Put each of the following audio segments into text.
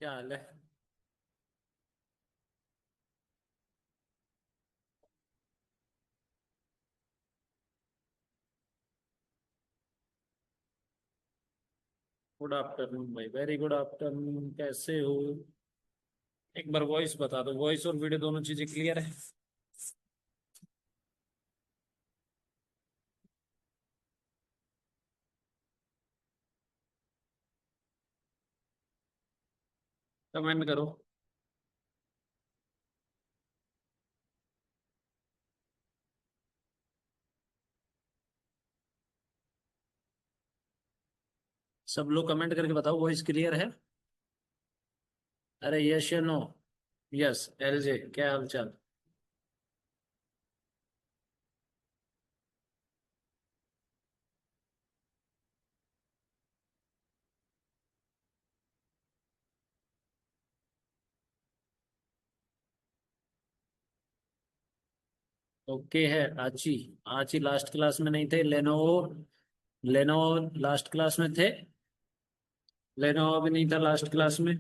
क्या हाल है। Good afternoon भाई, वेरी गुड आफ्टरनून। कैसे हो? एक बार वॉइस बता दो, वॉइस और वीडियो दोनों चीजें क्लियर है? कमेंट करो। सब लोग कमेंट करके बताओ, वॉइस क्लियर है? अरे यस या नो? यस। एलजे, क्या हाल चाल? ओके है। आची। आची लास्ट क्लास में नहीं थे? लेनोवो। लेनोवो लास्ट क्लास में थे? लेनोवो भी नहीं था लास्ट क्लास में?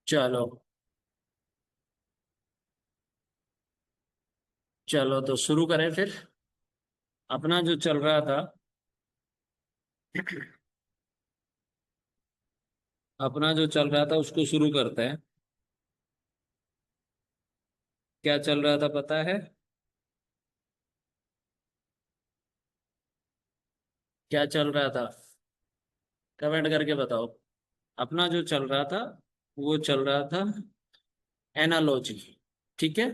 चलो। चलो तो शुरू करें फिर। अपना जो चल रहा था, अपना जो चल रहा था उसको शुरू करते हैं। क्या चल रहा था पता है? क्या चल रहा था? कमेंट करके बताओ। अपना जो चल रहा था वो चल रहा था एनालॉजी। ठीक है।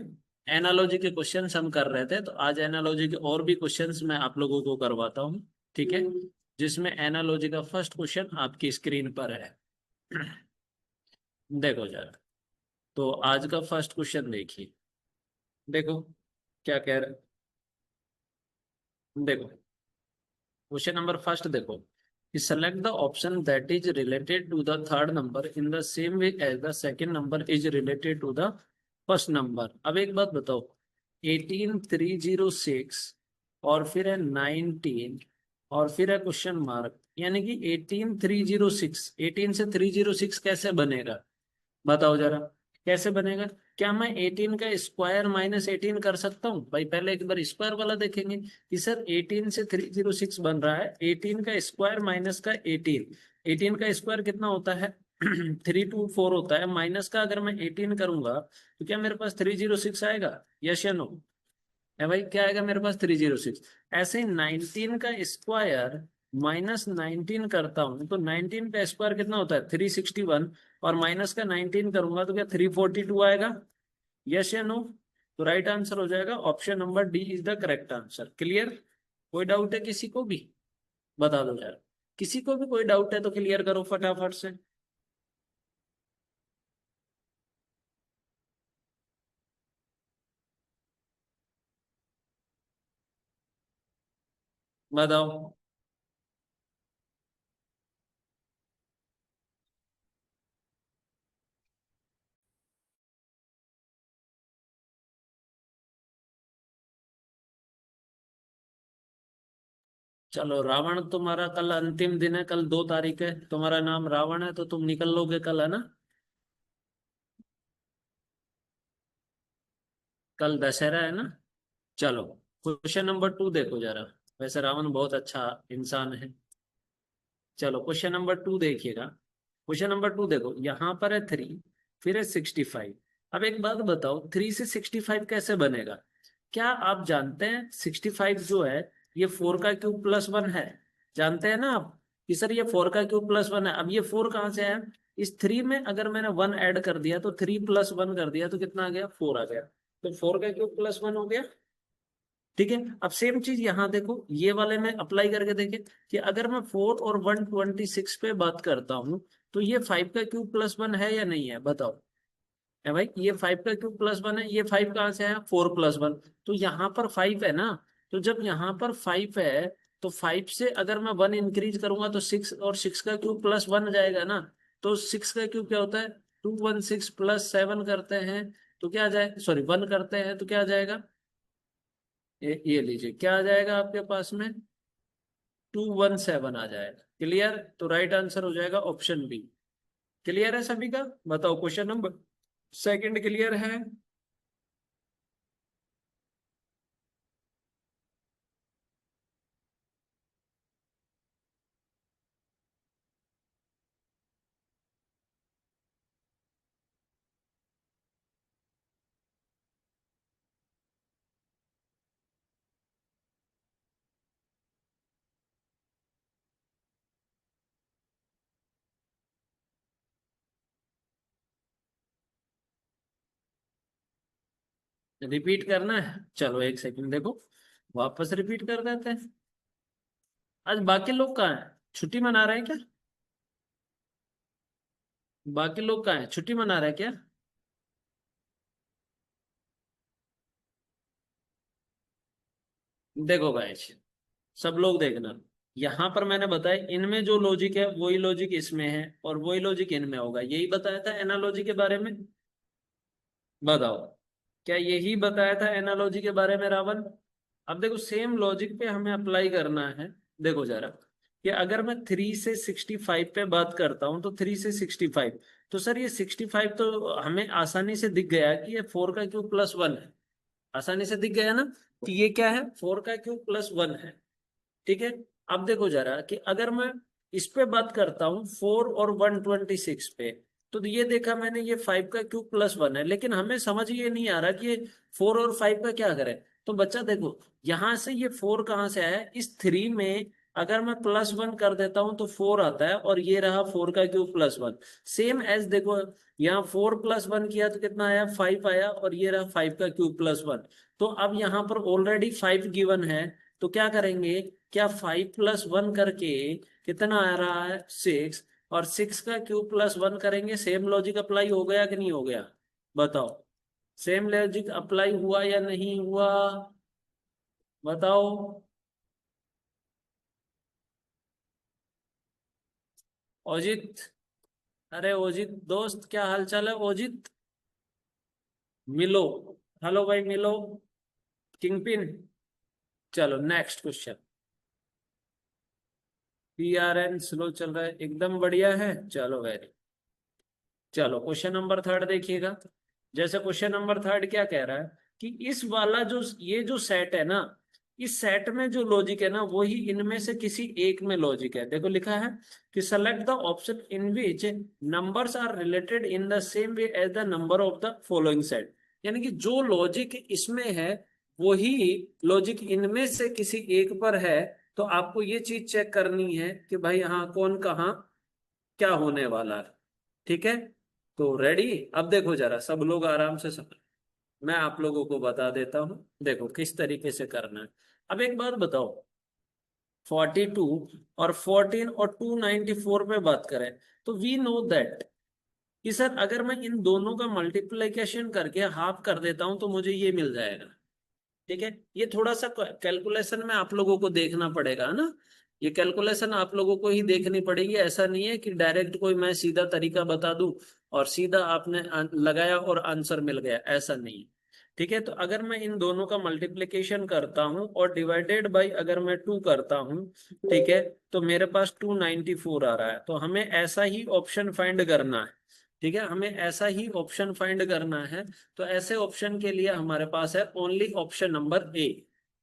एनालॉजी के क्वेश्चंस हम कर रहे थे, तो आज एनालॉजी के और भी क्वेश्चंस मैं आप लोगों को करवाता हूँ। ठीक है। जिसमें एनालॉजी का फर्स्ट क्वेश्चन आपकी स्क्रीन पर है। देखो जरा। तो आज का फर्स्ट क्वेश्चन देखिए। देखो क्या कह रहे। देखो क्वेश्चन नंबर फर्स्ट देखो कि select the option that is related to the third number in the same way as the second number is related to the first number. अब एक बात बताओ, 18306 और फिर है 19 और फिर है क्वेश्चन मार्क, यानी कि 18306, 18 से 306 कैसे बनेगा? बताओ जरा। कैसे बनेगा? क्या मैं 18 का स्क्वायर माइनस 18 कर सकता हूँ? भाई पहले एक बार स्क्वायर वाला देखेंगे कि सर 18 से 306 बन रहा है, 18 का स्क्वायर माइनस का 18। 18 का स्क्वायर कितना होता है? 324 होता है। माइनस का अगर मैं 18 करूंगा तो क्या मेरे पास 306 आएगा? यस या नो? है भाई, क्या आएगा मेरे पास? 306। ऐसे ही 19 का स्क्वायर माइनस 19 करता हूं तो 19 का स्क्वायर कितना होता है? 361। और माइनस का 19 करूंगा तो क्या 342 आएगा? यस या नो? तो राइट आंसर हो जाएगा option number D is the correct answer. Clear? कोई डाउट है किसी को भी? बता दो यार। किसी को भी कोई डाउट है तो क्लियर करो फटाफट से। बताओ। चलो, रावण तुम्हारा कल अंतिम दिन है, कल 2 तारीख है, तुम्हारा नाम रावण है तो तुम निकल लोगे कल, है ना? कल दशहरा है ना? चलो, क्वेश्चन नंबर 2 देखो जरा। वैसे रावण बहुत अच्छा इंसान है। चलो क्वेश्चन नंबर 2 देखिएगा। क्वेश्चन नंबर 2 देखो, यहाँ पर है 3, फिर है 65। अब एक बात बताओ, 3 से 65 कैसे बनेगा? क्या आप जानते हैं 65 जो है ये 4 का क्यूब प्लस 1 है? जानते हैं ना आप कि सर ये 4 का क्यूब प्लस 1 है। अब ये 4 कहाँ से आया? इस 3 में अगर मैंने 1 ऐड कर दिया तो 3 प्लस 1 कर दिया तो कितना आ गया? 4 आ गया। तो 4 का क्यूब प्लस 1 हो गया। ठीक है। अब सेम चीज यहाँ देखो, ये वाले में अप्लाई करके देखे कि अगर मैं 4 और 126 पे बात करता हूँ तो ये 5 का क्यूब प्लस 1 है या नहीं है? बताओ। है भाई, ये 5 का क्यूब प्लस 1 है। ये 5 कहाँ से आया? 4 प्लस 1। तो यहाँ पर 5 है ना? तो जब यहाँ पर 5 है तो 5 से अगर मैं 1 इंक्रीज करूंगा तो 6, और 6 का क्यूब प्लस 1 जाएगा ना? तो 6 का क्यूब क्या होता है? 216 प्लस 7 करते हैं तो क्या आ जाए, सॉरी 1 करते हैं तो क्या आ जाएगा, ये लीजिए क्या आ जाएगा आपके पास में, 217 आ जाएगा। क्लियर, तो राइट आंसर हो जाएगा ऑप्शन बी। क्लियर है सभी का? बताओ क्वेश्चन नंबर सेकंड क्लियर है? रिपीट करना है, चलो एक सेकंड देखो, वापस रिपीट कर देते हैं। आज बाकी लोग कहाँ हैं, छुट्टी मना रहे हैं क्या? बाकी लोग कहाँ हैं, छुट्टी मना रहे हैं क्या? देखो गाइस, सब लोग देखना, यहाँ पर मैंने बताया इनमें जो लॉजिक है वही लॉजिक इसमें है और वही लॉजिक इनमें होगा, यही बताया था एनालॉजी के बारे में। बताओ, क्या यही बताया था एनालॉजी के बारे में रावण? अब देखो सेम लॉजिक पे हमें अप्लाई करना है। देखो जरा, कि अगर मैं 3 से 65 पे बात करता हूँ तो 3 से 65, तो सर ये 65 तो हमें आसानी से दिख गया कि ये 4 का क्यूब प्लस 1 है। आसानी से दिख गया ना कि ये क्या है, 4 का क्यूब प्लस 1 है। ठीक है। अब देखो जरा कि अगर मैं इस पे बात करता हूँ 4 और 126 पे, तो ये देखा मैंने ये 5 का क्यूब प्लस 1 है, लेकिन हमें समझ ये नहीं आ रहा कि ये 4 और 5 का क्या करें। तो बच्चा देखो, यहां से ये 4 कहाँ से आया, इस 3 में अगर मैं +1 कर देता हूं तो 4 आता है, और ये रहा 4 का क्यूब प्लस 1। सेम एज देखो, यहाँ 4 + 1 किया तो कितना आया, 5 आया, और ये रहा 5 का क्यूब प्लस 1। तो अब यहाँ पर ऑलरेडी 5 गिवन है, तो क्या करेंगे, क्या 5 + 1 करके कितना आ रहा है, 6, और 6 का क्यूब प्लस 1 करेंगे। सेम लॉजिक अप्लाई हो गया कि नहीं हो गया? बताओ, सेम लॉजिक अप्लाई हुआ या नहीं हुआ? बताओ। ओजित, अरे ओजित दोस्त, क्या हाल चाल है ओजित? मिलो, हेलो भाई मिलो, किंगपिन। चलो नेक्स्ट क्वेश्चन। PRN स्लो चल रहा है, एकदम बढ़िया है, चलो वेरी। चलो क्वेश्चन नंबर थर्ड देखिएगा। जैसे क्वेश्चन नंबर थर्ड क्या कह रहा है, कि इस वाला जो ये जो सेट है ना, इस सेट में जो लॉजिक है ना वही इनमें से किसी एक में लॉजिक है। देखो लिखा है कि select the option in which numbers are related in the same way as the number of the following set. यानी कि जो लॉजिक इसमें है वही लॉजिक इनमें से किसी एक पर है। तो आपको ये चीज चेक करनी है कि भाई हाँ कौन कहाँ क्या होने वाला है। ठीक है, तो रेडी। अब देखो जरा सब लोग आराम से समझ, मैं आप लोगों को बता देता हूँ, देखो किस तरीके से करना है। अब एक बात बताओ, 42 और 14 और 294 पे बात करें, तो वी नो दैट कि सर अगर मैं इन दोनों का मल्टीप्लिकेशन करके हाफ कर देता हूं तो मुझे ये मिल जाएगा। ठीक है, ये थोड़ा सा कैलकुलेशन में आप लोगों को देखना पड़ेगा ना, ये कैलकुलेशन आप लोगों को ही देखनी पड़ेगी। ऐसा नहीं है कि डायरेक्ट कोई मैं सीधा तरीका बता दूं और सीधा आपने लगाया और आंसर मिल गया, ऐसा नहीं है। ठीक है, तो अगर मैं इन दोनों का मल्टीप्लिकेशन करता हूं और डिवाइडेड बाई अगर मैं 2 करता हूं, ठीक है, तो मेरे पास 294 आ रहा है। तो हमें ऐसा ही ऑप्शन फाइंड करना है। ठीक है, हमें ऐसा ही ऑप्शन फाइंड करना है। तो ऐसे ऑप्शन के लिए हमारे पास है ओनली ऑप्शन नंबर ए।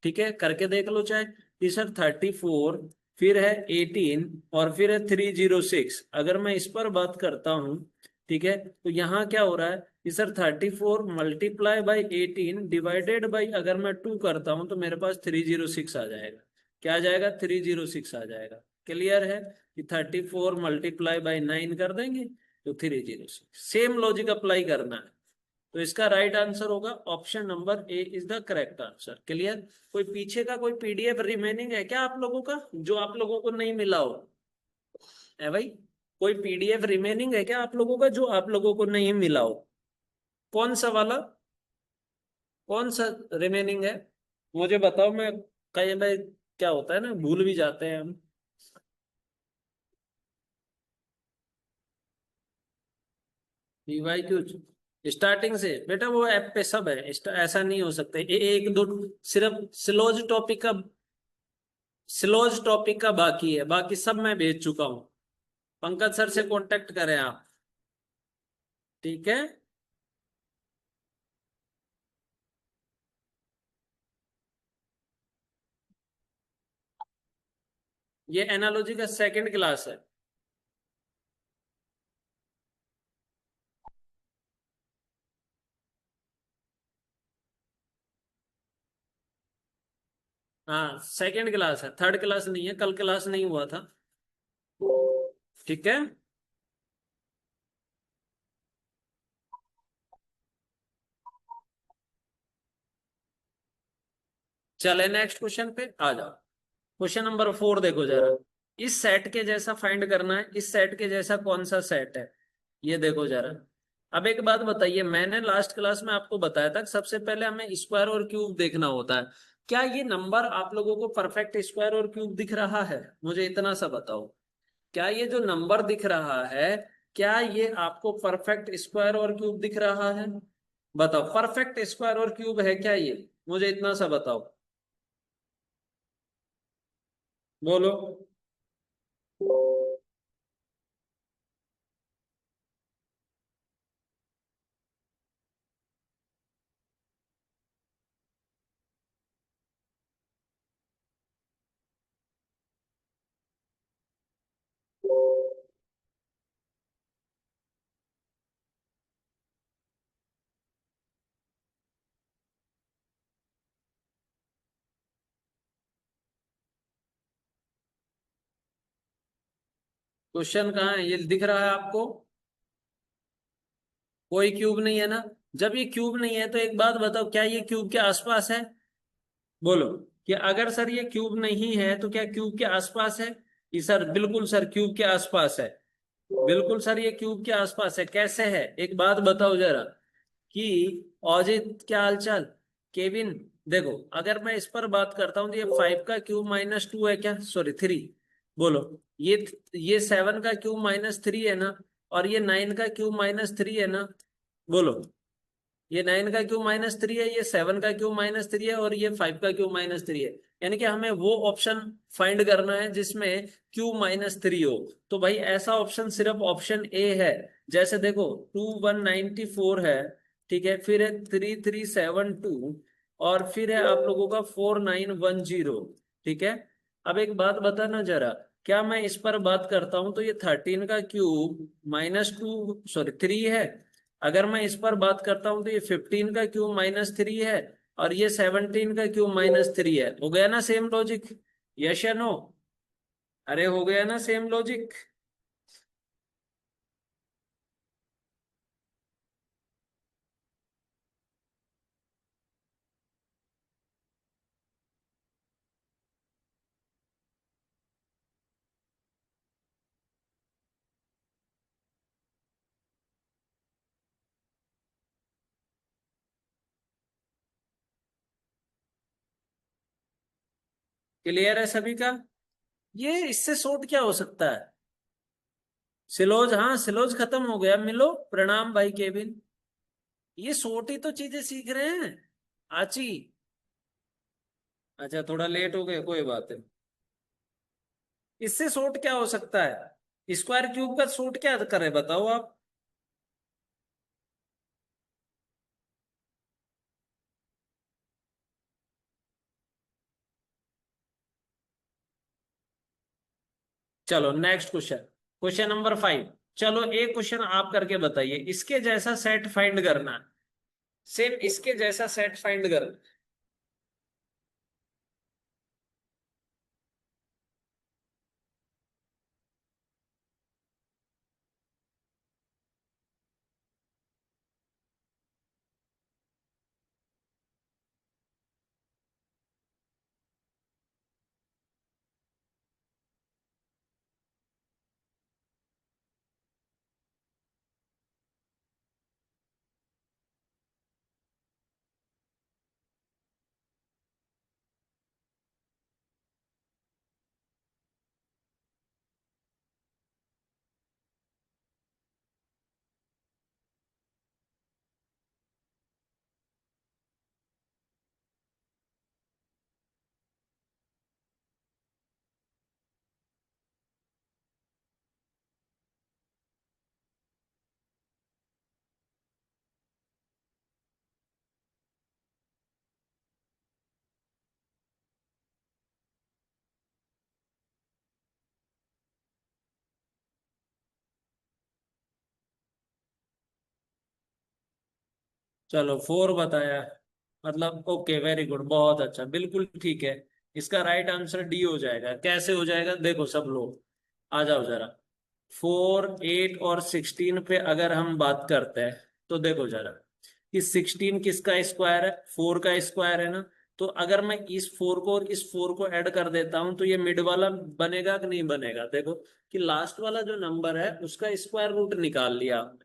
ठीक है, करके देख लो चाहे। तीसरा 34, फिर है 18, और फिर है 306। अगर मैं इस पर बात करता हूँ, ठीक है, तो यहाँ क्या हो रहा है कि sir 34 multiply by 18 divided by अगर मैं 2 करता हूँ तो मेरे पास 306 आ जाएगा। क्या आ जाएगा, 306 आ जाएगा। क्लियर है कि 34 मल्टीप्लाई बाई 9 कर देंगे तो 306। सेम लॉजिक अप्लाई करना है। तो इसका राइट आंसर होगा option number A is the correct answer. Clear? कोई पीछे का कोई PDF रिमेनिंग है क्या आप लोगों का, जो आप लोगों को नहीं मिला हो? है भाई, कोई PDF रिमेनिंग है क्या आप लोगों का जो आप लोगों को नहीं मिला हो? कौन सा वाला, कौन सा रिमेनिंग है? मुझे बताओ, मैं कई बार क्या होता है ना, भूल भी जाते हैं हम। डी क्यू स्टार्टिंग से बेटा वो ऐप पे सब है, ऐसा नहीं हो सकता एक दो सिर्फ स्लोज टॉपिक का बाकी है, बाकी सब मैं भेज चुका हूँ। पंकज सर से कांटेक्ट करें आप। ठीक है। ये एनालॉजी का सेकंड क्लास है। हाँ सेकंड क्लास है, थर्ड क्लास नहीं है, कल क्लास नहीं हुआ था। ठीक है। चले नेक्स्ट क्वेश्चन पे आ जाओ। क्वेश्चन नंबर 4 देखो जरा। इस सेट के जैसा फाइंड करना है, इस सेट के जैसा कौन सा सेट है, ये देखो जरा। अब एक बात बताइए, मैंने लास्ट क्लास में आपको बताया था कि सबसे पहले हमें स्क्वायर और क्यूब देखना होता है। क्या ये नंबर आप लोगों को परफेक्ट स्क्वायर और क्यूब दिख रहा है? मुझे इतना सा बताओ। क्या ये जो नंबर दिख रहा है, क्या ये आपको परफेक्ट स्क्वायर और क्यूब दिख रहा है? बताओ, परफेक्ट स्क्वायर और क्यूब है क्या ये? मुझे इतना सा बताओ। बोलो। क्वेश्चन कहाँ है, ये दिख रहा है आपको? कोई क्यूब नहीं है ना। जब ये क्यूब नहीं है तो एक बात बताओ, क्या ये क्यूब के आसपास है? बोलो। कि अगर सर ये क्यूब नहीं है तो क्या क्यूब के आसपास है? ये सर बिल्कुल सर क्यूब के आसपास है। बिल्कुल सर ये क्यूब के आसपास है। कैसे है, एक बात बताओ जरा। कि अजित क्या हालचाल? केविन। देखो, अगर मैं इस पर बात करता हूं तो ये 5 का क्यूब माइनस 2 है क्या, सॉरी 3। बोलो। ये ये 7 का क्यूब माइनस 3 है ना? और ये 9 का क्यूब माइनस 3 है ना? बोलो। ये 9 का क्यूब माइनस 3 है, ये 7 का क्यूब माइनस 3 है, और ये 5 का क्यूब माइनस 3 है। यानी कि हमें वो ऑप्शन फाइंड करना है जिसमें क्यूब माइनस 3 हो। तो भाई ऐसा ऑप्शन सिर्फ ऑप्शन ए है। जैसे देखो, 2194 है। ठीक है, फिर है 3372, और फिर है आप लोगों का 4910। ठीक है। अब एक बात बताना जरा। क्या मैं इस पर बात करता हूं तो ये 13 का क्यूब माइनस 2 सॉरी 3 है। अगर मैं इस पर बात करता हूं तो ये 15 का क्यूब माइनस 3 है। और ये 17 का क्यूब माइनस 3 है। हो गया ना सेम लॉजिक? यस या नो? अरे हो गया ना सेम लॉजिक? क्लियर है सभी का? ये इससे शॉर्ट क्या हो सकता है? सिलोज, हाँ सिलोज खत्म हो गया, मिलो प्रणाम भाई केविन। ये शॉर्ट ही तो चीजें सीख रहे हैं। आची। अच्छा थोड़ा लेट हो गए, कोई बात नहीं। इससे शॉर्ट क्या हो सकता है? स्क्वायर क्यूब का शॉर्ट क्या करे बताओ आप। चलो नेक्स्ट क्वेश्चन। Question number 5। चलो एक क्वेश्चन आप करके बताइए, इसके जैसा सेट फाइंड करना। सेम इसके जैसा सेट फाइंड करना। चलो 4 बताया, मतलब ओके, वेरी गुड, बहुत अच्छा, बिल्कुल ठीक है। इसका राइट आंसर डी हो जाएगा। कैसे हो जाएगा, देखो सब लोग आ जाओ जरा। 4, 8 और 16 पे अगर हम बात करते हैं तो देखो जरा कि 16 किसका स्क्वायर है, 4 का स्क्वायर है ना। तो अगर मैं इस 4 को और इस 4 को ऐड कर देता हूं तो ये मिड वाला बनेगा कि नहीं बनेगा। देखो कि लास्ट वाला जो नंबर है उसका स्क्वायर रूट निकाल लिया हमने,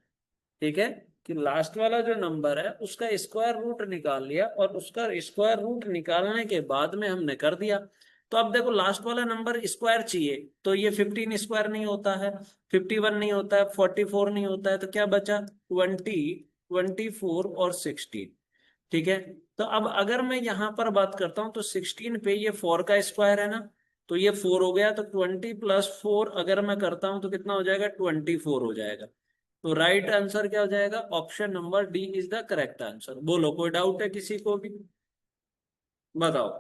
ठीक है, कि लास्ट वाला जो नंबर है उसका स्क्वायर रूट निकाल लिया, और उसका स्क्वायर रूट निकालने के बाद में हमने कर दिया। तो अब देखो लास्ट वाला नंबर स्क्वायर चाहिए, तो ये 15 स्क्वायर नहीं होता है, 51 नहीं होता है, 44 नहीं होता है, तो क्या बचा, 20, 24 और 16, ठीक है। तो अब अगर मैं यहां पर बात करता हूं तो 16 पे ये 4 का स्क्वायर है ना, तो ये 4 हो गया, तो 20 + 4 अगर मैं करता हूं तो कितना हो जाएगा, 24 हो जाएगा। तो राइट आंसर क्या हो जाएगा, option number D is the correct answer. बोलो, कोई डाउट है किसी को भी, बताओ।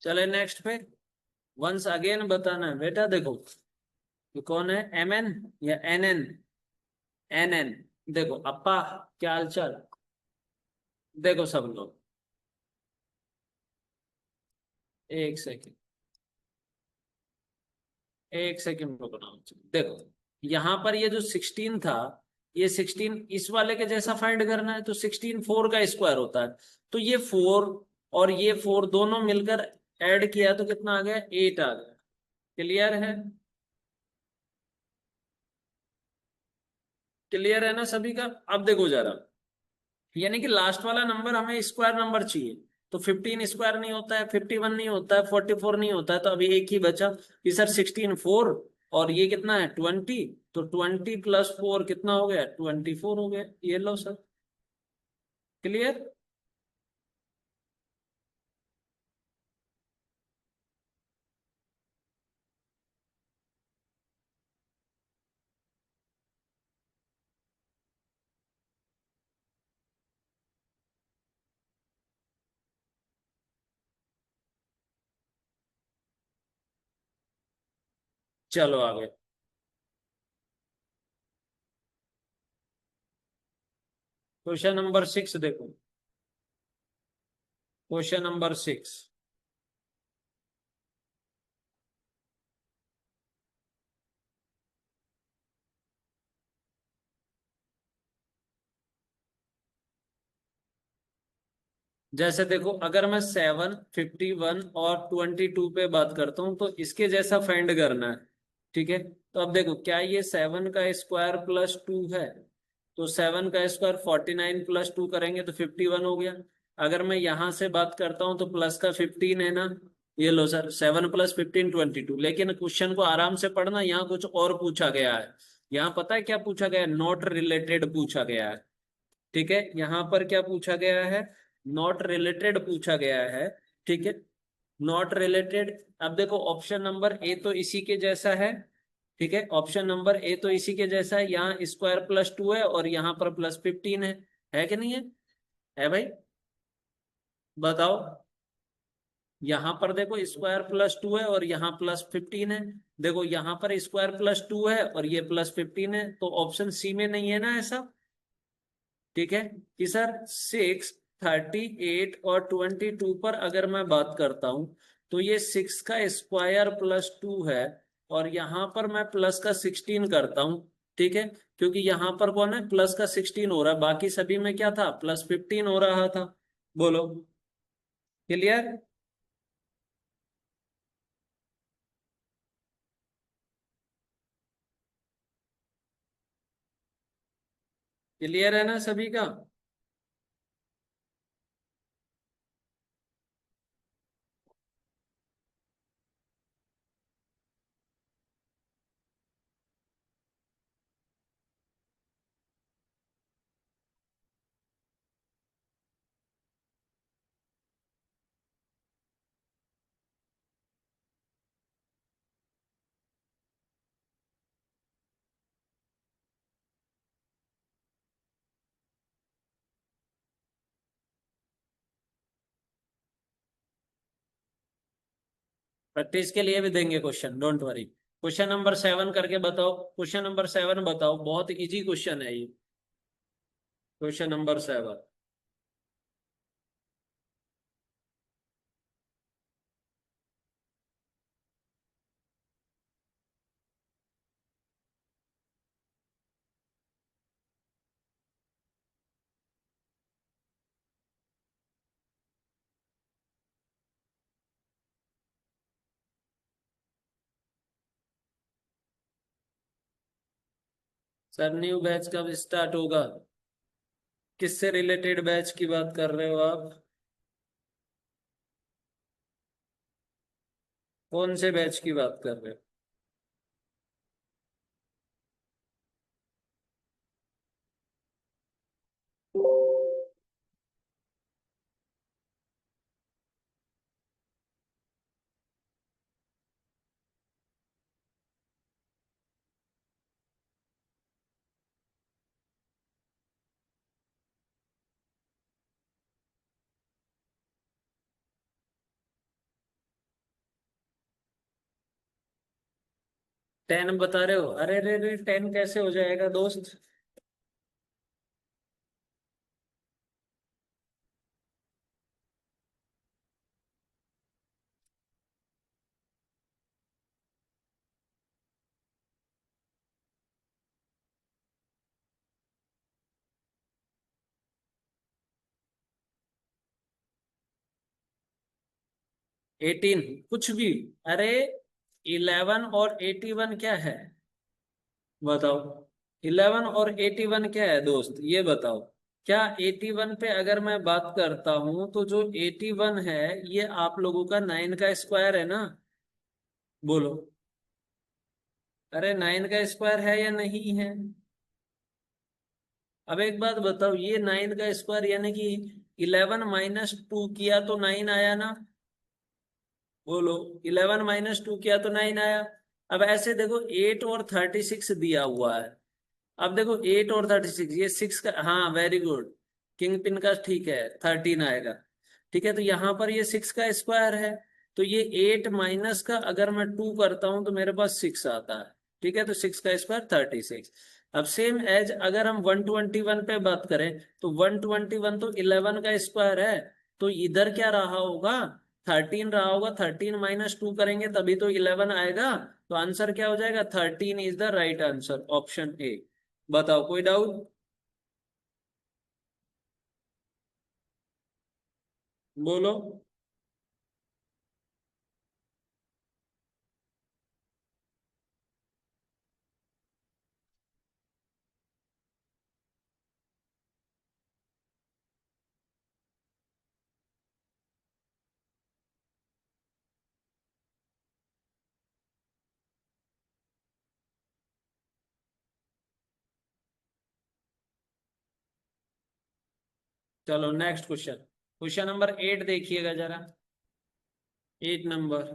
चले नेक्स्ट पे, वंस अगेन बताना है बेटा। देखो ये कौन है, एम एन या एन एन, एन एन। देखो अप्पा, क्या हाल चाल, देखो सब लोग, एक सेकेंड, एक सेकेंड रुकना मुझे। देखो यहाँ पर ये जो 16 था, ये 16 इस वाले के जैसा फाइंड करना है, तो 16 4 का स्क्वायर होता है। तो ये 4 और ये 4 दोनों मिलकर ऐड किया तो कितना आ गया, 8 आ गया। क्लियर है, क्लियर है ना सभी का। अब देखो जरा, यानी कि लास्ट वाला नंबर हमें स्क्वायर नंबर चाहिए, तो 15 स्क्वायर नहीं होता है, 51 नहीं होता है, 44 नहीं होता है, तो अभी एक ही बचा कि सर 16 4, और ये कितना है 20, तो 20 + 4 कितना हो गया, 24 हो गया। ये लो सर, क्लियर, चलो आगे। क्वेश्चन नंबर 6 देखो, क्वेश्चन नंबर 6। जैसे देखो अगर मैं 7, 51 और 22 पे बात करता हूँ तो इसके जैसा फाइंड करना है, ठीक है। तो अब देखो क्या ये 7 का स्क्वायर प्लस 2 है, तो 7 का स्क्वायर 49 + 2 करेंगे तो 51 हो गया। अगर मैं यहां से बात करता हूँ तो प्लस का 15 है ना, ये लो सर, 7 + 15 22। लेकिन क्वेश्चन को आराम से पढ़ना, यहाँ कुछ और पूछा गया है। यहाँ पता है क्या पूछा गया है, नॉट रिलेटेड पूछा गया है, ठीक है। यहाँ पर क्या पूछा गया है, नॉट रिलेटेड पूछा गया है, ठीक है, नॉट रिलेटेड। अब देखो ऑप्शन नंबर ए तो इसी के जैसा है, ठीक है, ऑप्शन नंबर ए तो इसी के जैसा है, यहाँ स्क्वायर + 2 है और यहाँ पर +15 है कि नहीं है भाई, बताओ। यहाँ पर देखो स्क्वायर + 2 है और यहाँ +15 है। देखो यहाँ पर स्क्वायर + 2 है और ये +15 है, तो ऑप्शन सी में नहीं है ना ऐसा, ठीक है। कि सर 6, 38 और 22 पर अगर मैं बात करता हूं तो ये 6 का स्क्वायर + 2 है, और यहां पर मैं प्लस का 16 करता हूं, ठीक है, क्योंकि यहां पर कौन है, प्लस का 16 हो रहा है, बाकी सभी में क्या था, +15 हो रहा था। बोलो, क्लियर, क्लियर है ना सभी का। प्रैक्टिस के लिए भी देंगे question, don't worry. Question number 7 करके बताओ, क्वेश्चन नंबर 7 बताओ, बहुत इजी क्वेश्चन है ये। Question number 7। Sir new batch कब स्टार्ट होगा? किससे रिलेटेड बैच की बात कर रहे हो आप? कौन से बैच की बात कर रहे 10 बता रहे हो? अरे रे रे, 10 कैसे हो जाएगा दोस्त? 18 कुछ भी? अरे 11 और 81 क्या है? बताओ। 11 और 81 क्या है दोस्त, ये बताओ। क्या 81 पे अगर मैं बात करता हूं तो जो 81 है ये आप लोगों का 9 का स्क्वायर है ना? बोलो। अरे 9 का स्क्वायर है या नहीं है? अब एक बात बताओ, ये 9 का स्क्वायर यानी कि 11 - 2 किया तो 9 आया ना? बोलो। 11 - 2 किया तो 9 आया। अब ऐसे देखो, 8 और 36 दिया हुआ है। अब देखो 8 और 36, ये 6 का, हाँ वेरी गुड। किंग पिन का ठीक है, 13 आएगा। ठीक है, तो यहाँ पर ये 6 का स्क्वायर है। तो ये 8 माइनस का अगर मैं 2 करता हूं तो मेरे पास 6 आता है। ठीक है, तो 6 का स्क्वायर 36। अब सेम एज अगर हम 121 पे बात करें तो 121 तो 11 का स्क्वायर है। तो इधर क्या रहा होगा? 13 रहा होगा। 13 - 2 करेंगे तभी तो 11 आएगा। तो आंसर क्या हो जाएगा? 13 is the right answer, option A. बताओ, कोई डाउट? बोलो। चलो नेक्स्ट क्वेश्चन। क्वेश्चन नंबर 8 देखिएगा जरा। 8 नंबर।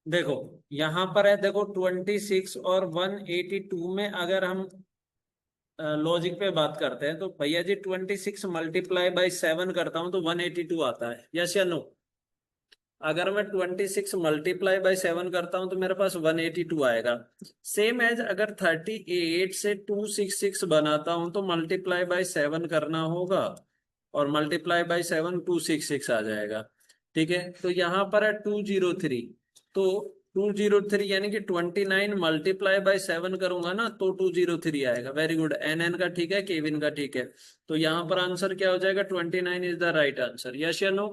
देखो यहां पर है, देखो 26 और 182 में अगर हम लॉजिक पे बात करते हैं तो भैया जी 26 × 7 करता हूं तो 182 आता है, यस या नो? अगर मैं 26 × 7 करता हूं तो मेरे पास 182 आएगा। सेम एज अगर 38 से 266 बनाता हूं तो ×7 करना होगा। और ×7 266 आ जाएगा। ठीक है, तो यहाँ पर है 203। तो 203 यानी कि 29 मल्टीप्लाई बाय 7 करूंगा ना तो 203 आएगा। वेरी गुड, एन एन का ठीक है, केविन का ठीक है। तो यहाँ पर आंसर क्या हो जाएगा, 29 is the right answer. Yes या नो?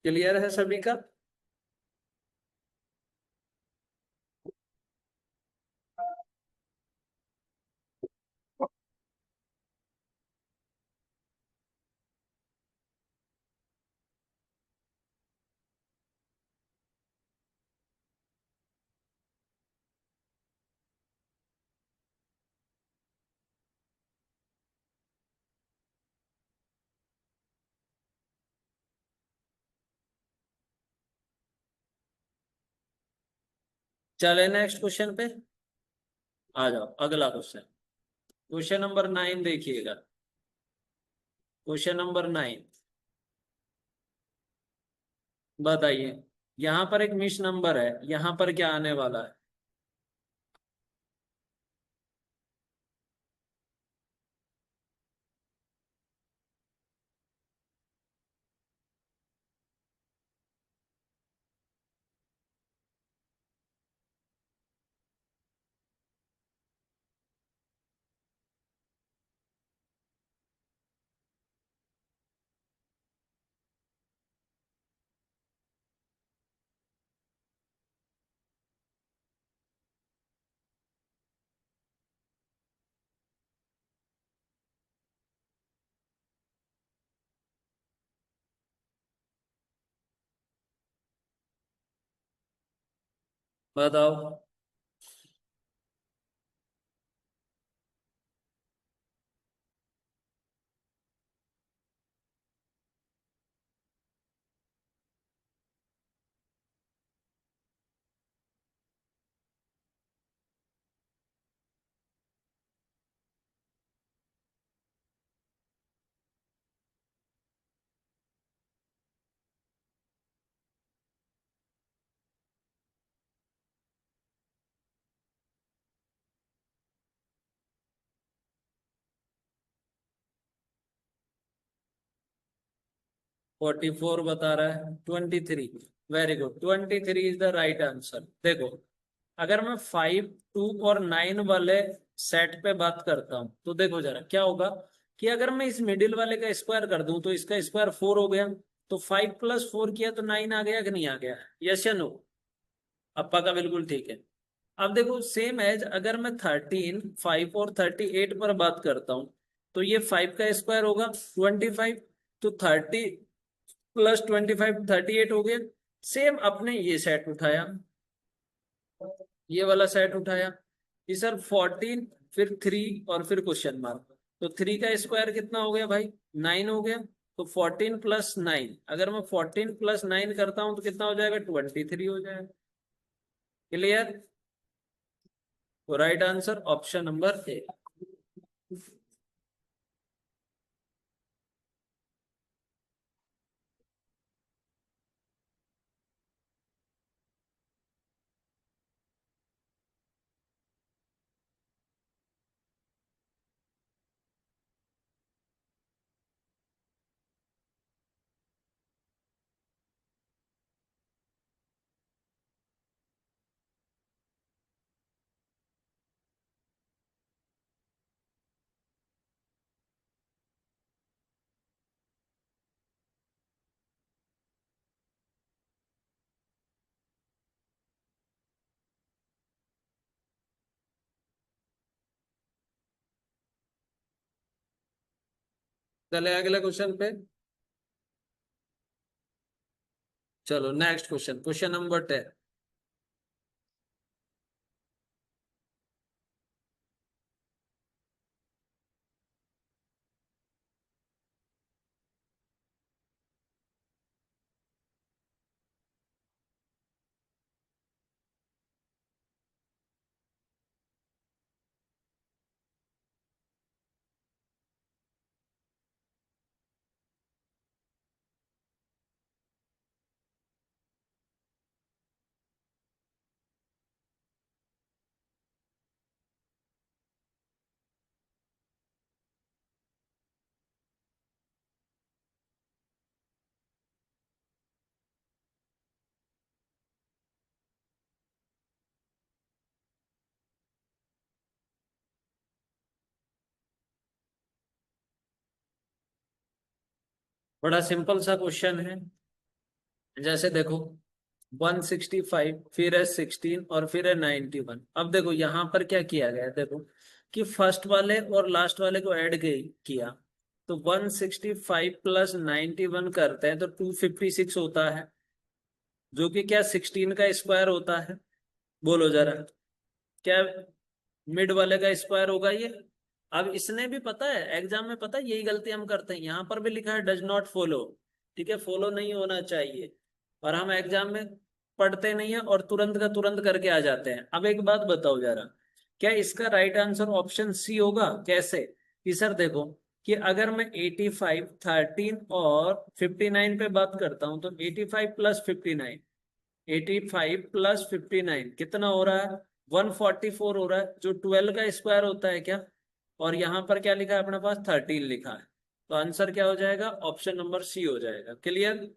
क्लियर है सभी का? चले नेक्स्ट क्वेश्चन पे। आ जाओ अगला क्वेश्चन। क्वेश्चन नंबर 9 देखिएगा। क्वेश्चन नंबर 9 बताइए। यहाँ पर एक मिस नंबर है, यहाँ पर क्या आने वाला है? बताओ। फोर्टी फोर बता रहा है, 23। Very good, 23 is the right answer. देखो, अगर मैं 5, 2 और 9 वाले सेट पे बात करता हूं तो देखो जरा क्या होगा कि अगर मैं इस मिडिल वाले का स्क्वायर कर दूं तो इसका स्क्वायर 4 हो गया। तो 5 + 4 किया तो 9 आ गया कि नहीं आ गया? यस या नो? अप्पा का बिल्कुल ठीक है। अब देखो सेम एज अगर मैं 13, 5 और 38 पर बात करता हूं तो ये 5 का स्क्वायर होगा 25। तो 30 + 25 38 हो गया। सेम अपने ये सेट उठाया, ये वाला सेट उठाया कि सर 14, फिर 3 और फिर क्वेश्चन मार्क। तो 3 का स्क्वायर कितना हो गया भाई? 9 हो गया। तो 14 + 9, अगर मैं 14 + 9 करता हूं तो कितना हो जाएगा? 23 हो जाएगा। क्लियर? तो right answer option number A. चले अगले क्वेश्चन पे। चलो नेक्स्ट क्वेश्चन, क्वेश्चन नंबर 10। बड़ा सिंपल सा क्वेश्चन है। जैसे देखो 165, फिर है 16 और फिर है 91। अब देखो यहाँ पर क्या किया गया है, देखो कि फर्स्ट वाले और लास्ट वाले को ऐड किया, तो 165 प्लस 91 करते हैं तो 256 होता है, जो कि क्या 16 का स्क्वायर होता है। बोलो जरा, क्या मिड वाले का स्क्वायर होगा ये। अब इसने भी पता है एग्जाम में, पता है यही गलती हम करते हैं, यहाँ पर भी लिखा है डज नॉट फॉलो। ठीक है, फॉलो नहीं होना चाहिए, और हम एग्जाम में पढ़ते नहीं है और तुरंत का तुरंत करके आ जाते हैं। अब एक बात बताओ जरा, क्या इसका राइट आंसर ऑप्शन सी होगा? कैसे कि सर देखो, कि अगर मैं 85, 13 और 59 पे बात करता हूं, तो 85 प्लस 59, 85 प्लस 59 कितना हो रहा है? 144 हो रहा है, जो 12 का स्क्वायर होता है क्या। और यहाँ पर क्या लिखा है अपने पास? 13 लिखा है। तो आंसर क्या हो जाएगा? ऑप्शन नंबर सी हो जाएगा। क्लियर?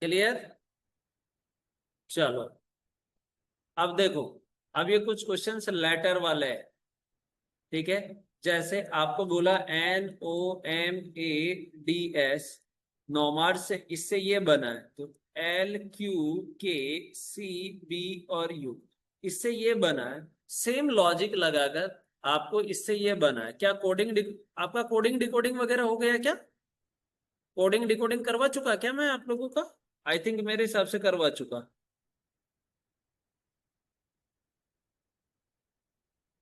क्लियर? चलो, अब देखो, अब ये कुछ क्वेश्चंस लेटर वाले हैं। ठीक है, जैसे आपको बोला NOMADS, नॉमार्ड से इससे ये बना है, तो LQKCB और U, इससे ये बना है। सेम लॉजिक लगाकर आपको इससे ये बना है। क्या आपका कोडिंग डिकोडिंग वगैरह हो गया क्या? कोडिंग डिकोडिंग करवा चुका क्या मैं आप लोगों का? आई थिंक मेरे हिसाब से करवा चुका।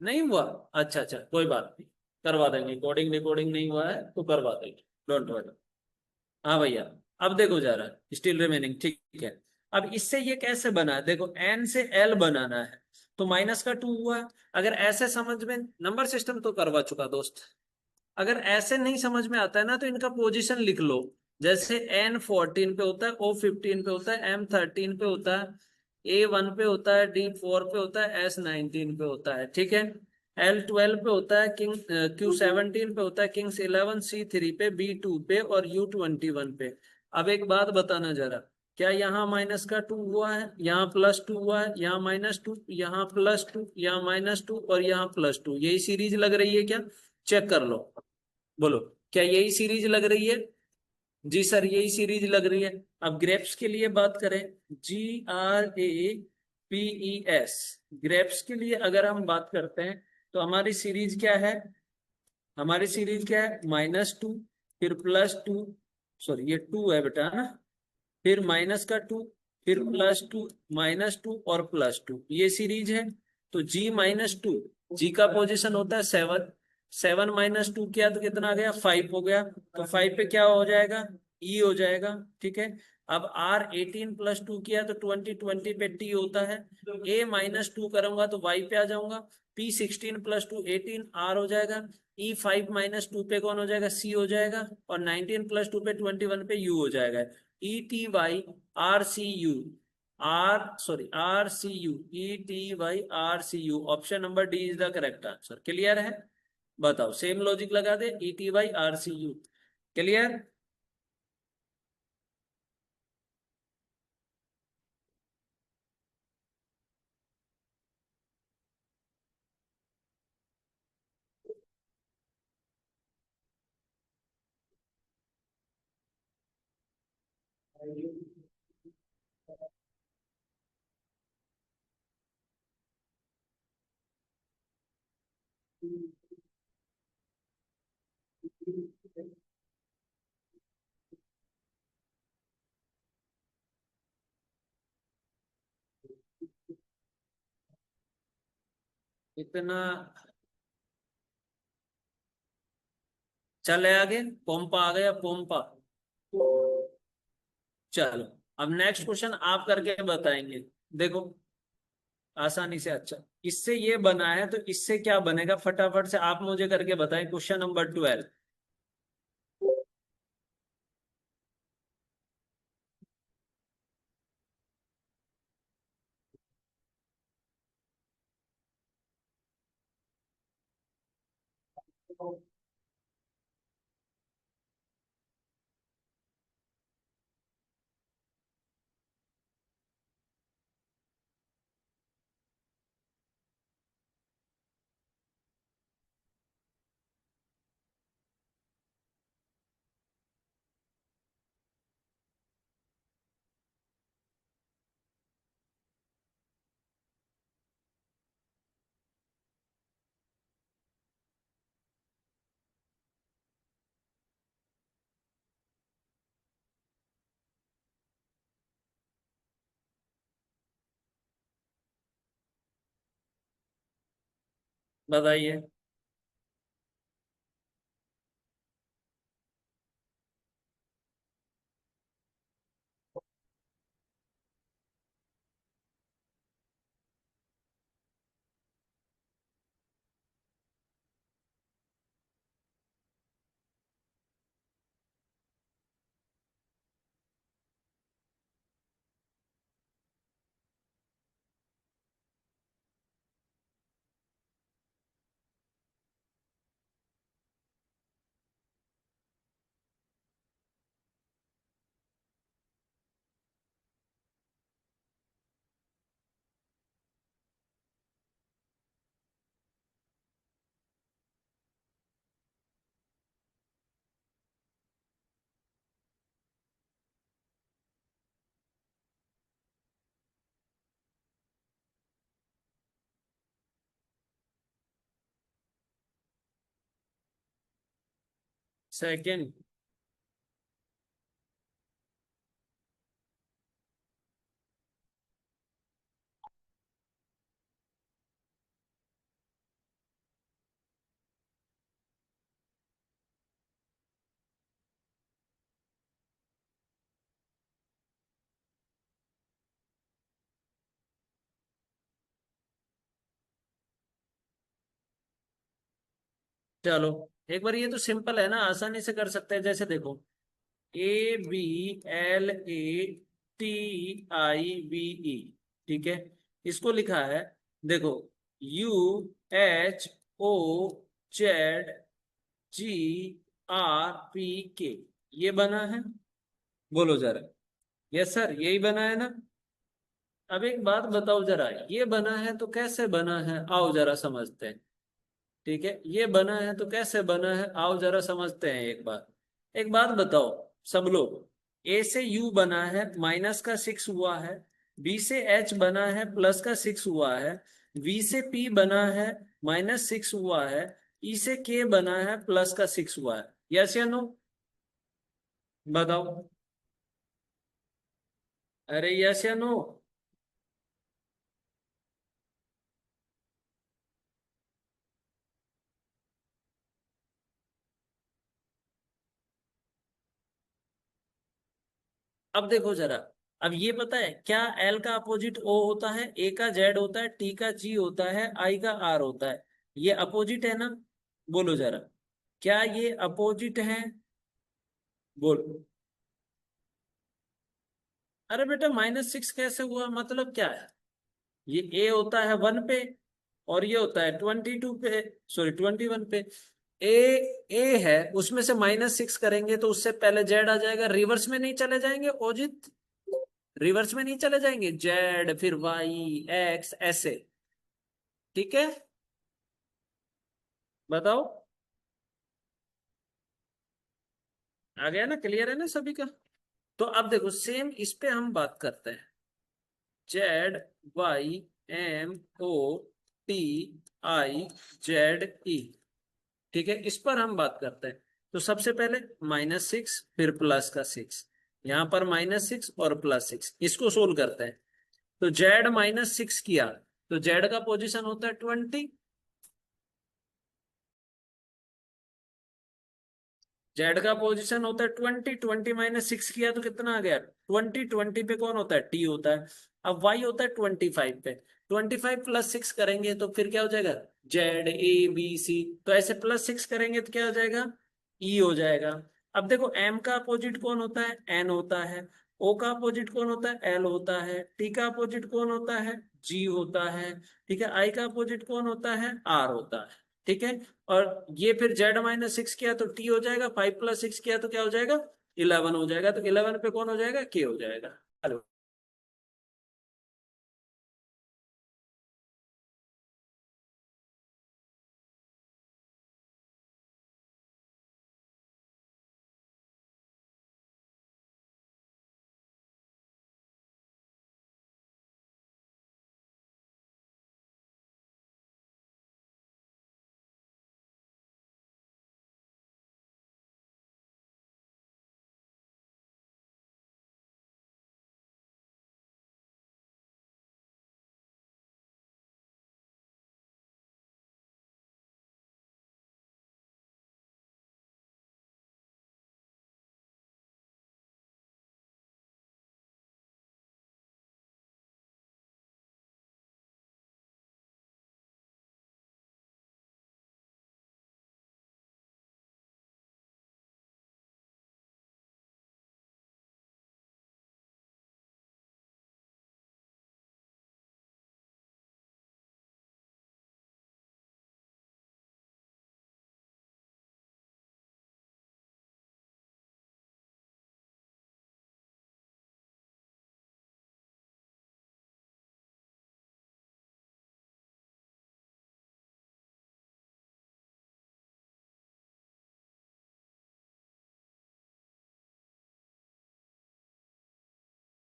नहीं हुआ? अच्छा अच्छा, कोई बात नहीं, करवा देंगे। कोडिंग डिकोडिंग नहीं हुआ है तो करवा देंगे, डोंट वरी। हाँ भैया, अब देखो जरा, स्टिल रिमेनिंग, ठीक है। अब इससे ये कैसे बना है, देखो एन से एल बनाना है, तो माइनस का 2 हुआ है। अगर ऐसे समझ में, नंबर सिस्टम तो करवा चुका दोस्त। अगर ऐसे नहीं समझ में आता है ना, तो इनका पोजीशन लिख लो। जैसे N14 पे होता है, O15 पे होता है, M13 पे होता है, A1 पे होता है, D4 पे होता है, S19 पे होता है। ठीक है, L12 पे होता है, Q17 पे होता है, Kings 11 C3 पे, B2 पे और U21 पे। अब एक बात बताना जरा, क्या यहाँ माइनस का 2 हुआ है, यहाँ +2 हुआ है, यहाँ -2, यहाँ +2, यहाँ -2 और यहाँ +2, यही सीरीज लग रही है क्या? चेक कर लो। बोलो, क्या यही सीरीज लग रही है? जी सर, यही सीरीज लग रही है। अब ग्रेप्स के लिए बात करें, GRAPES, ग्रेप्स के लिए अगर हम बात करते हैं, तो हमारी सीरीज क्या है? हमारी सीरीज क्या है? -2, फिर +2, सॉरी ये 2 है बेटा ना, फिर -2, फिर +2, -2 और +2, ये सीरीज है। तो G-2, जी का पोजीशन होता है 7, 7 - 2 किया तो कितना आ गया? 5 हो गया। तो 5 पे क्या हो जाएगा? E हो जाएगा। ठीक है, अब R18 + 2 किया तो 20, 20 पे T होता है। A-2 करूंगा तो Y पे आ जाऊंगा। P16 + 2 18, R हो जाएगा। E5 - 2 पे कौन हो जाएगा? C हो जाएगा। और 19 + 2 पे 21 पे U हो जाएगा। ETY RCU, option number D is the correct answer. Clear है? बताओ, सेम लॉजिक लगा दे, ETY RCU। क्लियर? इतना चले आगे, पोम्पा आ गया, पोम्पा। चलो, अब नेक्स्ट क्वेश्चन आप करके बताएंगे। देखो, आसानी से। अच्छा, इससे ये बना है तो इससे क्या बनेगा, फटाफट से आप मुझे करके बताएं। Question number 12। बताइए। सेकंड। चलो, एक बार, ये तो सिंपल है ना, आसानी से कर सकते हैं। जैसे देखो, ABLATIVE, ठीक है, इसको लिखा है। देखो, UHOZGRPK, ये बना है। बोलो जरा। यस सर, यही बना है ना। अब एक बात बताओ जरा, ये बना है तो कैसे बना है, आओ जरा समझते हैं। ठीक है, ये बना है तो कैसे बना है, आओ जरा समझते हैं। एक बात बताओ सब लोग। ए से यू बना है, -6 हुआ है। बी से एच बना है, +6 हुआ है। वी से पी बना है, -6 हुआ है। ई से के बना है, +6 हुआ है। यस या नो? बताओ। अरे यस या नो? अब देखो जरा, अब ये पता है क्या, एल का अपोजिट ओ होता है, ए का जेड होता है, टी का जी होता है, आई का आर होता है। ये अपोजिट है ना? बोलो जरा, क्या ये अपोजिट है? बोल। अरे बेटा, -6 कैसे हुआ, मतलब क्या है? ये ए होता है 1 पे, और ये होता है 22 पे, सॉरी 21 पे। ए ए है, उसमें से -6 करेंगे तो उससे पहले जेड आ जाएगा। रिवर्स में नहीं चले जाएंगे ओजित? रिवर्स में नहीं चले जाएंगे, जेड फिर वाई एक्स ऐसे। ठीक है, बताओ। आ गया ना, क्लियर है ना सभी का? तो अब देखो, सेम इस पे हम बात करते हैं। ZYMOTIZE, ठीक है, इस पर हम बात करते हैं। तो सबसे पहले -6, फिर +6, यहां पर -6 और +6, इसको सोल्व करते हैं। तो जेड -6 किया, तो जेड का पोजीशन होता है 20। जेड का पोजीशन होता है 20, 20 - 6 किया तो कितना आ गया 20, 20 पे कौन होता है टी होता है। अब वाई होता है 25 पे, 25 + 6 करेंगे तो फिर क्या हो जाएगा जेड ए बी सी, तो ऐसे +6 करेंगे तो क्या हो जाएगा ई हो जाएगा। अब देखो एम का अपोजिट कौन होता है एन होता है, ओ का अपोजिट कौन होता है एल होता है, टी का अपोजिट कौन होता है जी होता है, ठीक है, आई का अपोजिट कौन होता है आर होता है, ठीक है। और ये फिर z - 6 किया तो t हो जाएगा, 5 + 6 किया तो क्या हो जाएगा 11 हो जाएगा, तो 11 पे कौन हो जाएगा k हो जाएगा। हेलो,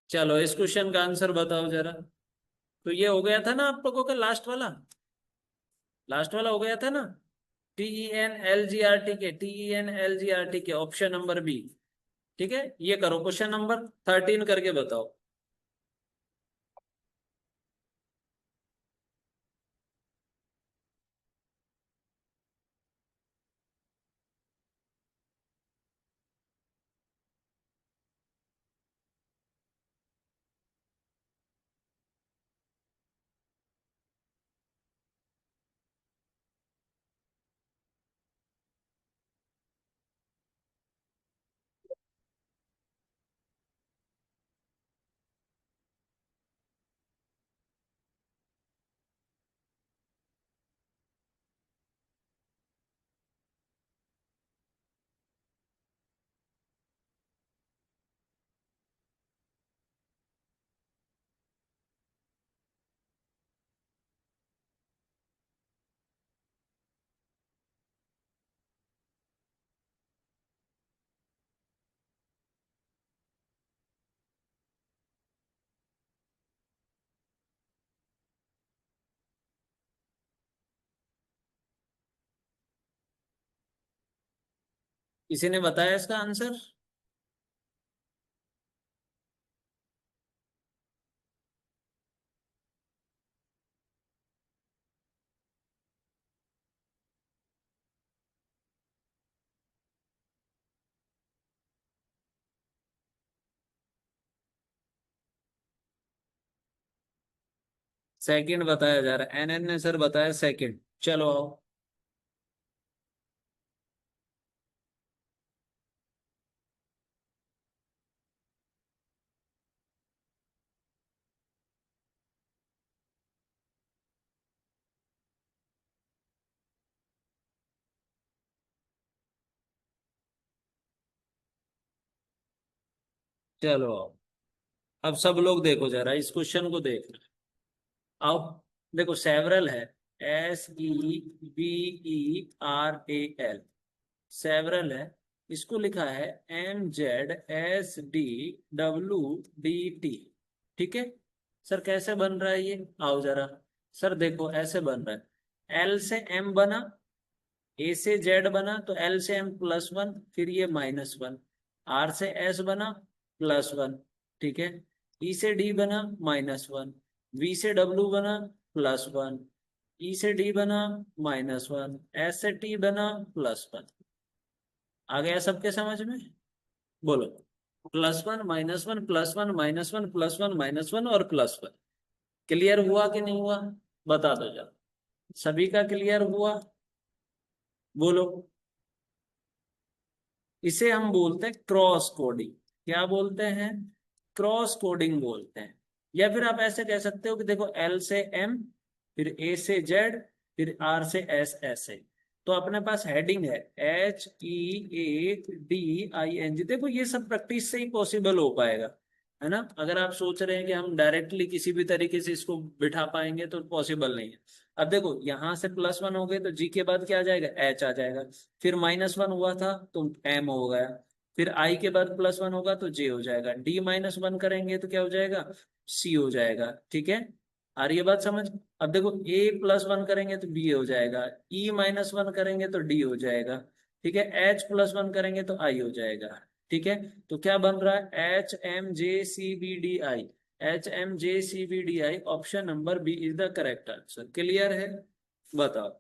चलो इस क्वेश्चन का आंसर बताओ जरा। तो ये हो गया था ना आप लोगों का लास्ट वाला, लास्ट वाला हो गया था ना, TENLGRT के ऑप्शन नंबर बी, ठीक है। ये करो क्वेश्चन नंबर 13 करके बताओ। किसी ने बताया इसका आंसर? सेकंड बताया जा रहा है, एन एन ने सर बताया सेकंड। चलो आओ। चलो आओ। अब सब लोग देखो जरा इस क्वेश्चन को देख। आओ देखो, सेवरल है, SEVERAL, सेवरल है। इसको लिखा है MZSDWDT, ठीक है। सर कैसे बन रहा है ये, आओ जरा। सर देखो ऐसे बन रहा है, L से M बना, A से Z बना तो L से M +1, फिर ये -1, R से S बना +1, ठीक है, E से D बना -1, V से W बना +1, E से D बना -1, S से T बना +1। आ गया सबके समझ में? बोलो। +1 -1 +1 -1 +1 -1 और +1। क्लियर हुआ कि नहीं हुआ? बता दो जरा। सभी का क्लियर हुआ? बोलो। इसे हम बोलते हैं क्रॉस कोडिंग। क्या बोलते हैं? क्रॉस कोडिंग बोलते हैं। या फिर आप ऐसे कह सकते हो कि देखो, L से M, फिर A से Z, फिर R से S, ऐसे। तो अपने पास हेडिंग है HEADING। देखो, ये सब प्रैक्टिस से ही पॉसिबल हो पाएगा, है ना। अगर आप सोच रहे हैं कि हम डायरेक्टली किसी भी तरीके से इसको बिठा पाएंगे, तो पॉसिबल नहीं है। अब देखो, यहां से +1 हो गए तो G के बाद क्या आ जाएगा? H आ जाएगा। फिर -1 हुआ था तो M हो गया। फिर I के बाद +1 होगा तो J हो जाएगा। D-1 करेंगे तो क्या हो जाएगा? C हो जाएगा। ठीक है, आ रही है बात समझ? अब देखो, A+1 करेंगे तो B हो जाएगा। E-1 करेंगे तो D हो जाएगा। ठीक है, H+1 करेंगे तो I हो जाएगा। ठीक है, तो क्या बन रहा है? HMJCBDI। HMJCBDI, option number B is the correct answer. Clear है? बताओ।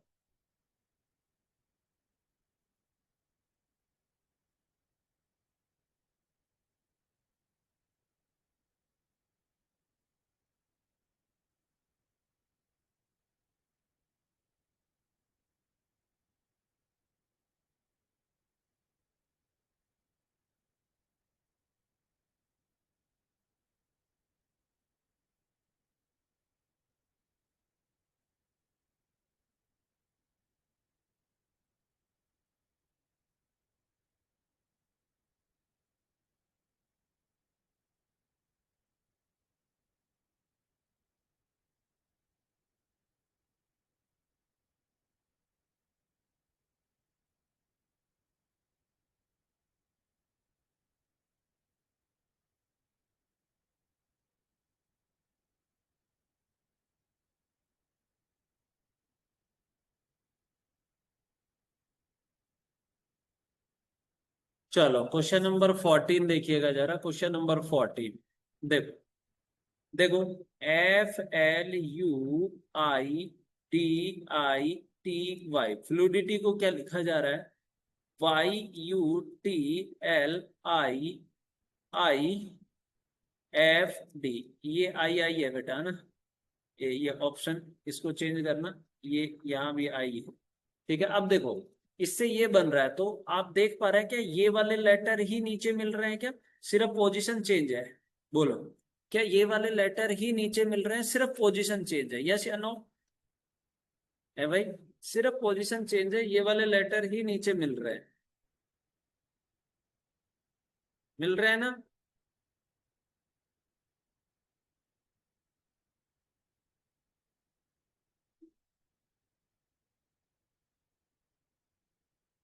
चलो, क्वेश्चन नंबर 14 देखिएगा जरा। Question number 14। देखो, देखो, FLUIDITY, फ्लूडिटी को क्या लिखा जा रहा है? YUTLIIFD। ये आई है बेटा, ना। ये ऑप्शन, इसको चेंज करना। ये यहाँ भी आई है। ठीक है, अब देखो, इससे ये बन रहा है, तो आप देख पा रहे हैं क्या ये वाले लेटर ही नीचे मिल रहे हैं क्या? सिर्फ पोजीशन चेंज है। बोलो, क्या ये वाले लेटर ही नीचे मिल रहे हैं, सिर्फ पोजीशन चेंज है? यस या नो? है भाई, सिर्फ पोजीशन चेंज है, ये वाले लेटर ही नीचे मिल रहे हैं। मिल रहे हैं ना?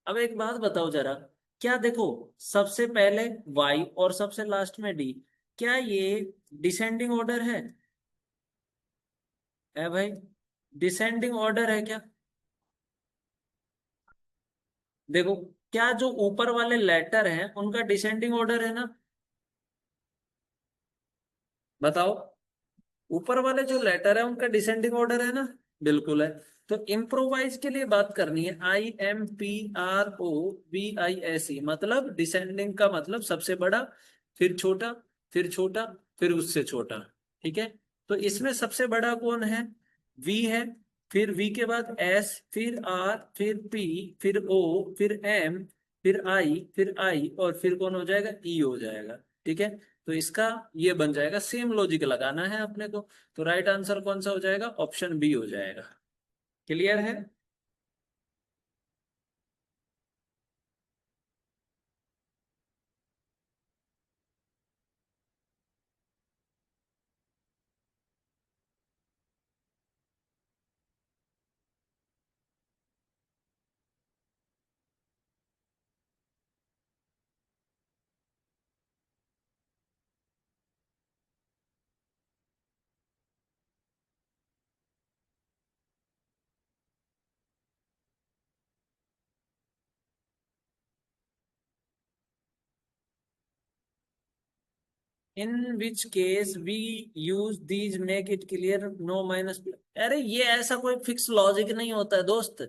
अब एक बात बताओ जरा, क्या देखो, सबसे पहले Y और सबसे लास्ट में D, क्या ये डिसेंडिंग ऑर्डर है भाई? डिसेंडिंग ऑर्डर है क्या? देखो, क्या जो ऊपर वाले लेटर हैं उनका डिसेंडिंग ऑर्डर है ना? बताओ। ऊपर वाले जो लेटर है उनका डिसेंडिंग ऑर्डर है ना? बिल्कुल है। तो इम्प्रोवाइज के लिए बात करनी है, IMPROVISE, मतलब डिसेंडिंग का मतलब सबसे बड़ा, फिर छोटा, फिर छोटा, फिर उससे छोटा। ठीक है, तो इसमें सबसे बड़ा कौन है? V है। फिर V के बाद S, फिर R, फिर P, फिर O, फिर M, फिर I और फिर कौन हो जाएगा? E हो जाएगा। ठीक है, तो इसका ये बन जाएगा, सेम लॉजिक लगाना है अपने को। तो राइट आंसर कौन सा हो जाएगा? ऑप्शन बी हो जाएगा। क्लियर है? In which case we use these make it clear, no minus. अरे, ये ऐसा कोई फिक्स लॉजिक नहीं होता है दोस्त।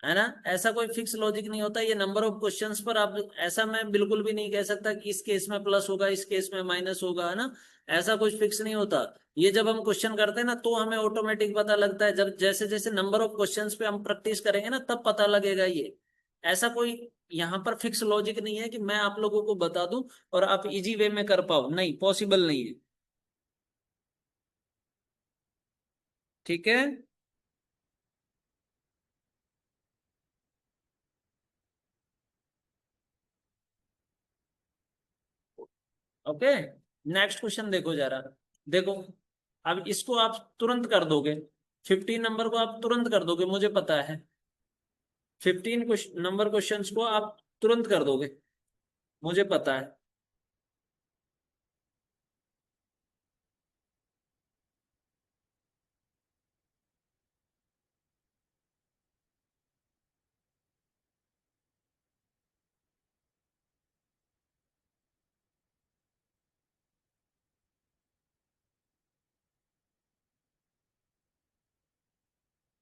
है ना। ऐसा कोई फिक्स लॉजिक नहीं होता, ये नंबर ऑफ क्वेश्चंस पर आप, ऐसा मैं बिल्कुल भी नहीं कह सकता कि इस केस में प्लस होगा इस केस में माइनस होगा, है ना। ऐसा कुछ फिक्स नहीं होता। ये जब हम क्वेश्चन करते हैं ना तो हमें ऑटोमेटिक पता लगता है, जब जैसे जैसे नंबर ऑफ क्वेश्चंस पे हम प्रैक्टिस करेंगे ना तब पता लगेगा ये। ऐसा कोई यहाँ पर फिक्स लॉजिक नहीं है कि मैं आप लोगों को बता दूं और आप इजी वे में कर पाओ, नहीं, पॉसिबल नहीं है। ठीक है। ओके, नेक्स्ट क्वेश्चन देखो जरा। देखो, अब इसको आप तुरंत कर दोगे, 15 नंबर को आप तुरंत कर दोगे, मुझे पता है। 15 नंबर क्वेश्चंस को आप तुरंत कर दोगे, मुझे पता है।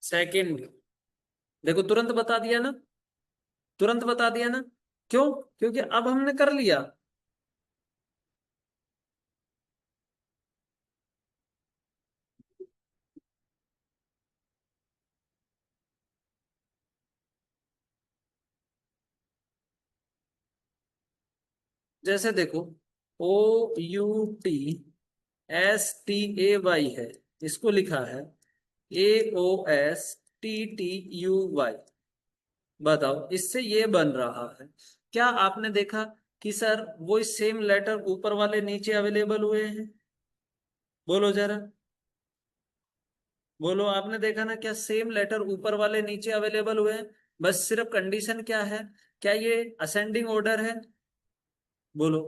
सेकंड, देखो तुरंत बता दिया ना, तुरंत बता दिया ना। क्यों? क्योंकि अब हमने कर लिया। जैसे देखो, OUTSTAY है, इसको लिखा है AOSTTUY। बताओ, इससे ये बन रहा है। क्या आपने देखा कि सर वो सेम लेटर ऊपर वाले नीचे अवेलेबल हुए हैं? बोलो जरा, बोलो, आपने देखा ना, क्या सेम लेटर ऊपर वाले नीचे अवेलेबल हुए हैं? बस सिर्फ कंडीशन क्या है, क्या ये असेंडिंग ऑर्डर है? बोलो,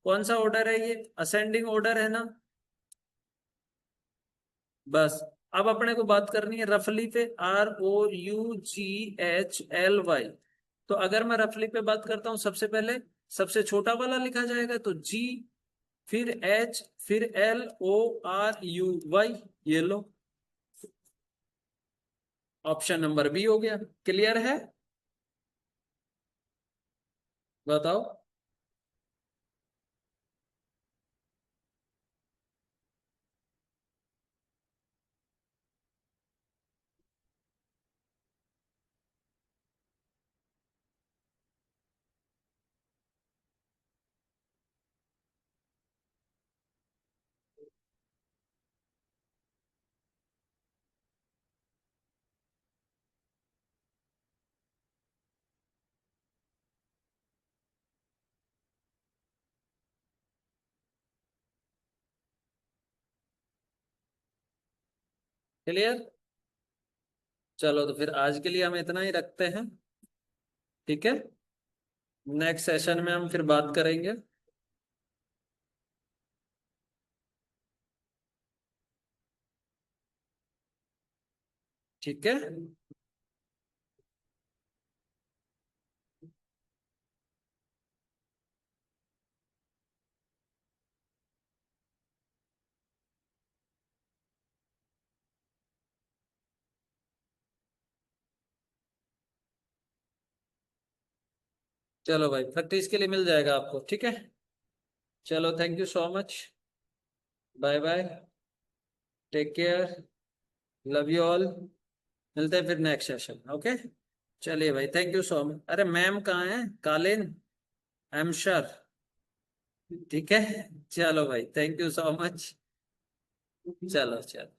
कौन सा ऑर्डर है ये? असेंडिंग ऑर्डर है ना। बस, अब अपने को बात करनी है रफली पे, ROUGHLY। तो अगर मैं रफली पे बात करता हूं, सबसे पहले सबसे छोटा वाला लिखा जाएगा तो G, फिर H, फिर LORUY। ये लो, ऑप्शन नंबर बी हो गया। क्लियर है? बताओ। क्लियर? चलो तो फिर आज के लिए हम इतना ही रखते हैं। ठीक है, नेक्स्ट सेशन में हम फिर बात करेंगे। ठीक है, चलो भाई, प्रैक्टिस के लिए मिल जाएगा आपको। ठीक है, चलो, thank you so much. Bye bye. Take care. Love you all. मिलते हैं फिर नेक्स्ट सेशन। ओके, चलिए भाई, थैंक यू सो मच। अरे मैम कहाँ है? कालिन, आई एम श्योर। ठीक है, चलो भाई, थैंक यू सो मच। चलो चलो।